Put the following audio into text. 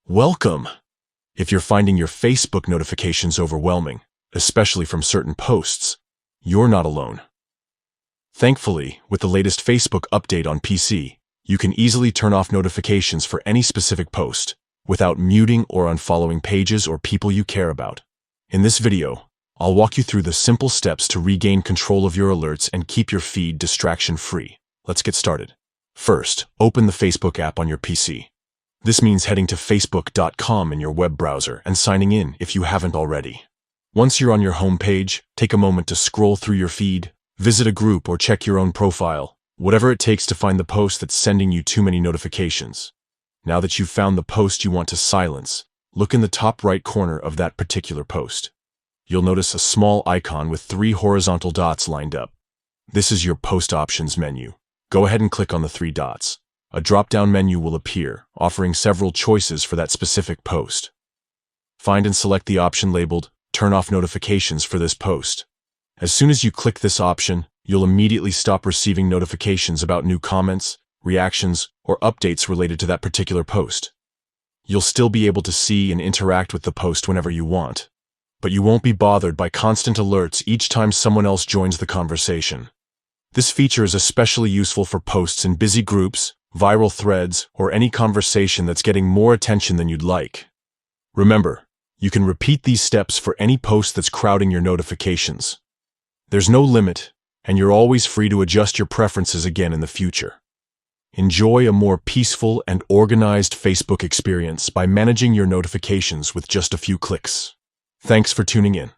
Welcome! If you're finding your Facebook notifications overwhelming, especially from certain posts, you're not alone. Thankfully, with the latest Facebook update on PC, you can easily turn off notifications for any specific post, without muting or unfollowing pages or people you care about. In this video, I'll walk you through the simple steps to regain control of your alerts and keep your feed distraction-free. Let's get started. First, open the Facebook app on your PC. This means heading to facebook.com in your web browser and signing in if you haven't already. Once you're on your home page, take a moment to scroll through your feed, visit a group or check your own profile, whatever it takes to find the post that's sending you too many notifications. Now that you've found the post you want to silence, look in the top right corner of that particular post. You'll notice a small icon with 3 horizontal dots lined up. This is your post options menu. Go ahead and click on the 3 dots. A drop-down menu will appear, offering several choices for that specific post. Find and select the option labeled Turn off notifications for this post. As soon as you click this option, you'll immediately stop receiving notifications about new comments, reactions, or updates related to that particular post. You'll still be able to see and interact with the post whenever you want, but you won't be bothered by constant alerts each time someone else joins the conversation. This feature is especially useful for posts in busy groups, viral threads, or any conversation that's getting more attention than you'd like. Remember, you can repeat these steps for any post that's crowding your notifications. There's no limit, and you're always free to adjust your preferences again in the future. Enjoy a more peaceful and organized Facebook experience by managing your notifications with just a few clicks. Thanks for tuning in.